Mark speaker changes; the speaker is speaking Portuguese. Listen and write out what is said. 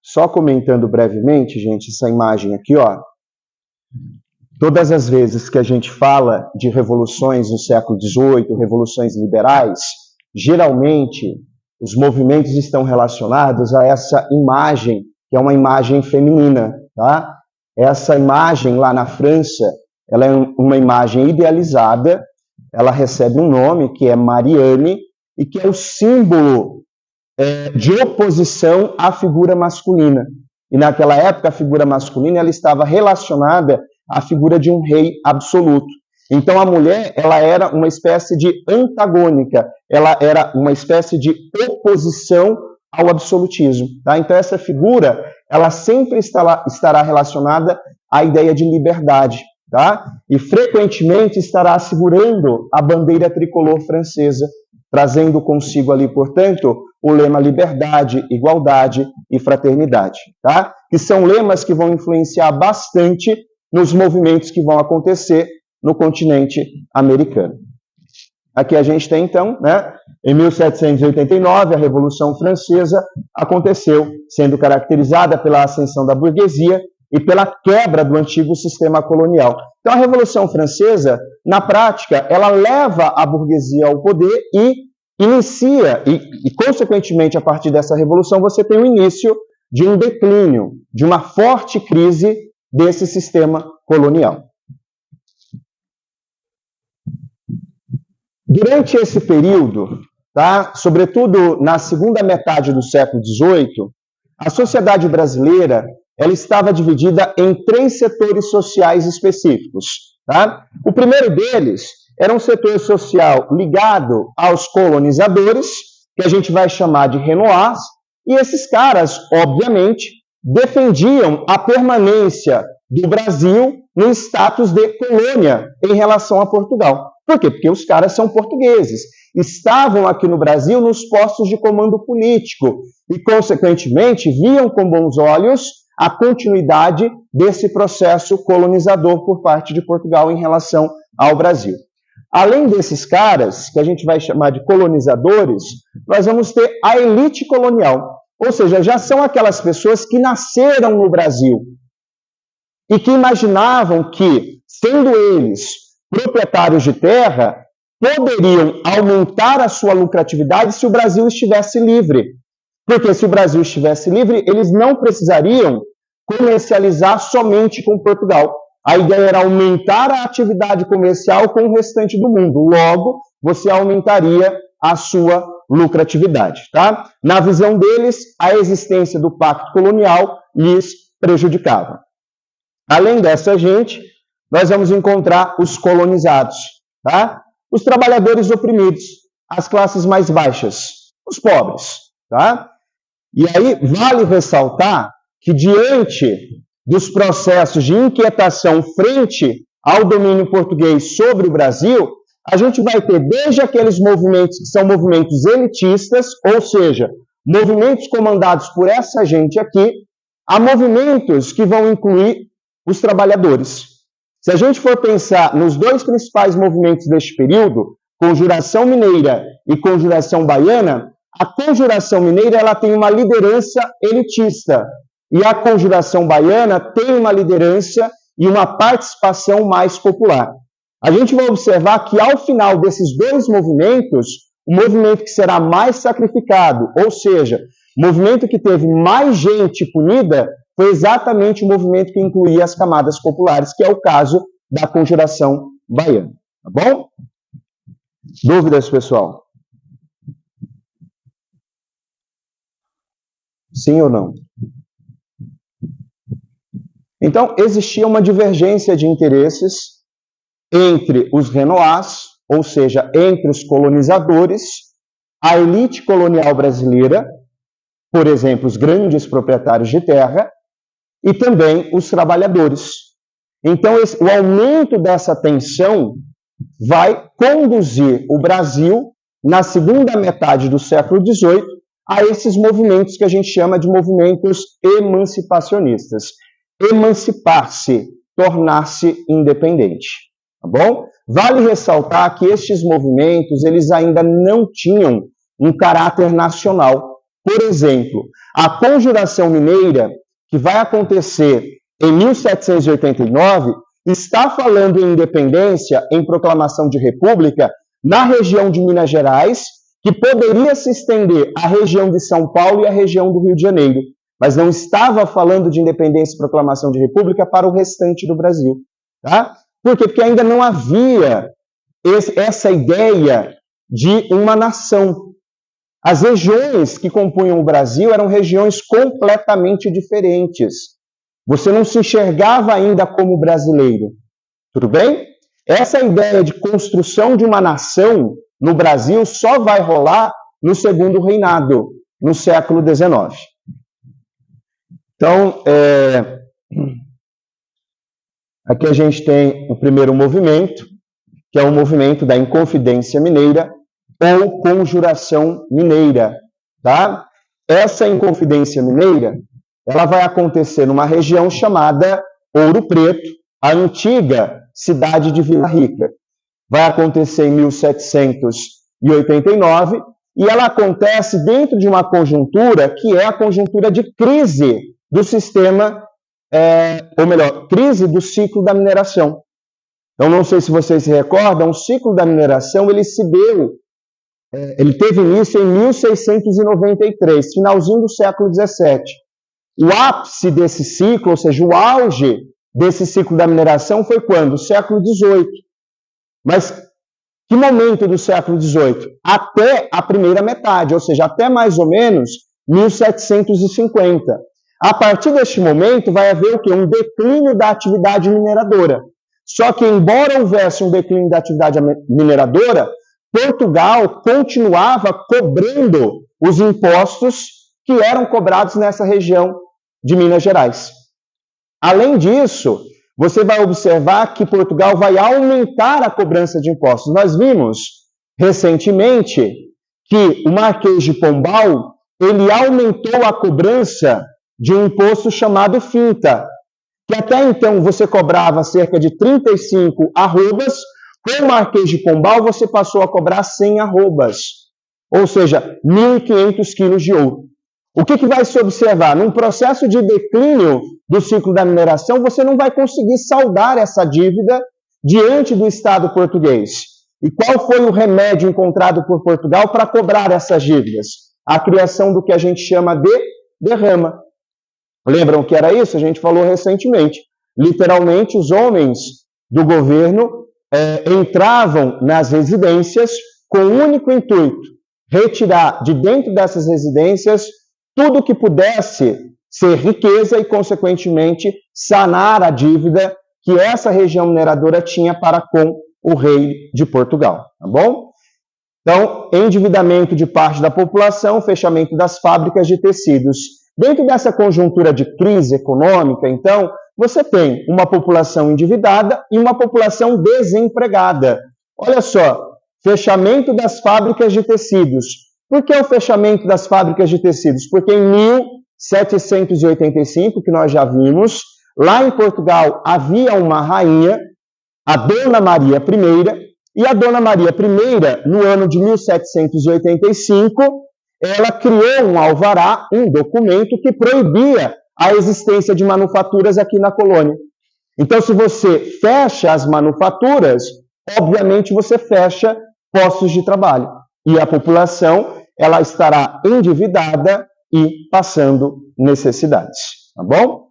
Speaker 1: Só comentando brevemente, gente, essa imagem aqui, ó. Todas as vezes que a gente fala de revoluções no século XVIII, revoluções liberais, geralmente os movimentos estão relacionados a essa imagem, que é uma imagem feminina, tá? Essa imagem lá na França, ela é uma imagem idealizada, ela recebe um nome que é Marianne, e que é o símbolo de oposição à figura masculina. E naquela época a figura masculina ela estava relacionada à figura de um rei absoluto. Então a mulher ela era uma espécie de antagônica, ela era uma espécie de oposição ao absolutismo. Tá? Então essa figura ela sempre estará relacionada à ideia de liberdade. Tá? E frequentemente estará segurando a bandeira tricolor francesa, trazendo consigo ali, portanto, o lema liberdade, igualdade e fraternidade, tá? Que são lemas que vão influenciar bastante nos movimentos que vão acontecer no continente americano. Aqui a gente tem, então, né, em 1789, a Revolução Francesa aconteceu, sendo caracterizada pela ascensão da burguesia e pela quebra do antigo sistema colonial. Então, a Revolução Francesa, na prática, ela leva a burguesia ao poder e inicia, e consequentemente, a partir dessa revolução, você tem o início de um declínio, de uma forte crise desse sistema colonial. Durante esse período, tá, sobretudo na segunda metade do século XVIII, a sociedade brasileira ela estava dividida em 3 setores sociais específicos. Tá? O primeiro deles era um setor social ligado aos colonizadores, que a gente vai chamar de Renoirs, e esses caras, obviamente, defendiam a permanência do Brasil no status de colônia em relação a Portugal. Por quê? Porque os caras são portugueses, estavam aqui no Brasil nos postos de comando político e, consequentemente, viam com bons olhos a continuidade desse processo colonizador por parte de Portugal em relação ao Brasil. Além desses caras, que a gente vai chamar de colonizadores, nós vamos ter a elite colonial, ou seja, já são aquelas pessoas que nasceram no Brasil e que imaginavam que, sendo eles proprietários de terra, poderiam aumentar a sua lucratividade se o Brasil estivesse livre. Porque se o Brasil estivesse livre, eles não precisariam comercializar somente com Portugal. A ideia era aumentar a atividade comercial com o restante do mundo. Logo, você aumentaria a sua lucratividade. Tá? Na visão deles, a existência do pacto colonial lhes prejudicava. Além dessa gente, nós vamos encontrar os colonizados, tá? Os trabalhadores oprimidos, as classes mais baixas, os pobres. Tá? E aí vale ressaltar que diante dos processos de inquietação frente ao domínio português sobre o Brasil, a gente vai ter desde aqueles movimentos que são movimentos elitistas, ou seja, movimentos comandados por essa gente aqui, a movimentos que vão incluir os trabalhadores. Se a gente for pensar nos 2 principais movimentos deste período, Conjuração Mineira e Conjuração Baiana, a Conjuração Mineira ela tem uma liderança elitista e a Conjuração Baiana tem uma liderança e uma participação mais popular. A gente vai observar que ao final desses 2 movimentos, o movimento que será mais sacrificado, ou seja, o movimento que teve mais gente punida, foi exatamente o movimento que incluía as camadas populares, que é o caso da Conjuração Baiana. Tá bom? Dúvidas, pessoal? Sim ou não? Então, existia uma divergência de interesses entre os Renoirs, ou seja, entre os colonizadores, a elite colonial brasileira, por exemplo, os grandes proprietários de terra, e também os trabalhadores. Então, o aumento dessa tensão vai conduzir o Brasil, na segunda metade do século XVIII, a esses movimentos que a gente chama de movimentos emancipacionistas. Emancipar-se, tornar-se independente. Tá bom? Vale ressaltar que estes movimentos, eles ainda não tinham um caráter nacional. Por exemplo, A Conjuração Mineira, que vai acontecer em 1789, está falando em independência, em proclamação de república, na região de Minas Gerais, que poderia se estender à região de São Paulo e à região do Rio de Janeiro, mas não estava falando de independência e proclamação de república para o restante do Brasil. Tá? Por quê? Porque ainda não havia essa ideia de uma nação. As regiões que compunham o Brasil eram regiões completamente diferentes. Você não se enxergava ainda como brasileiro. Tudo bem? Essa ideia de construção de uma nação no Brasil só vai rolar no segundo reinado, no século XIX. Então, aqui a gente tem o primeiro movimento, que é o movimento da Inconfidência Mineira ou Conjuração Mineira. Tá? Essa Inconfidência Mineira, ela vai acontecer numa região chamada Ouro Preto, a antiga cidade de Vila Rica. Vai acontecer em 1789 e ela acontece dentro de uma conjuntura que é a conjuntura de crise do sistema, ou melhor, crise do ciclo da mineração. Então, não sei se vocês se recordam, o ciclo da mineração ele teve início em 1693, finalzinho do século XVII. O ápice desse ciclo, ou seja, o auge desse ciclo da mineração foi quando? O século XVIII. Mas que momento do século XVIII? Até a primeira metade, ou seja, até mais ou menos 1750. A partir deste momento vai haver o quê? Um declínio da atividade mineradora. Só que, embora houvesse um declínio da atividade mineradora, Portugal continuava cobrando os impostos que eram cobrados nessa região de Minas Gerais. Além disso, você vai observar que Portugal vai aumentar a cobrança de impostos. Nós vimos recentemente que o Marquês de Pombal ele aumentou a cobrança de um imposto chamado finta, que até então você cobrava cerca de 35 arrobas, com o Marquês de Pombal você passou a cobrar 100 arrobas, ou seja, 1.500 quilos de ouro. O que vai se observar? Num processo de declínio do ciclo da mineração, você não vai conseguir saldar essa dívida diante do Estado português. E qual foi o remédio encontrado por Portugal para cobrar essas dívidas? A criação do que a gente chama de derrama. Lembram que era isso? A gente falou recentemente. Literalmente, os homens do governo entravam nas residências com o único intuito, retirar de dentro dessas residências tudo que pudesse ser riqueza e, consequentemente, sanar a dívida que essa região mineradora tinha para com o rei de Portugal. Tá bom? Então, endividamento de parte da população, fechamento das fábricas de tecidos. Dentro dessa conjuntura de crise econômica, então, você tem uma população endividada e uma população desempregada. Olha só, fechamento das fábricas de tecidos. Por que o fechamento das fábricas de tecidos? Porque em 1785, que nós já vimos, lá em Portugal havia uma rainha, a Dona Maria I, e a Dona Maria I, no ano de 1785, ela criou um alvará, um documento que proibia a existência de manufaturas aqui na colônia. Então, se você fecha as manufaturas, obviamente você fecha postos de trabalho. E a população, ela estará endividada e passando necessidades. Tá bom?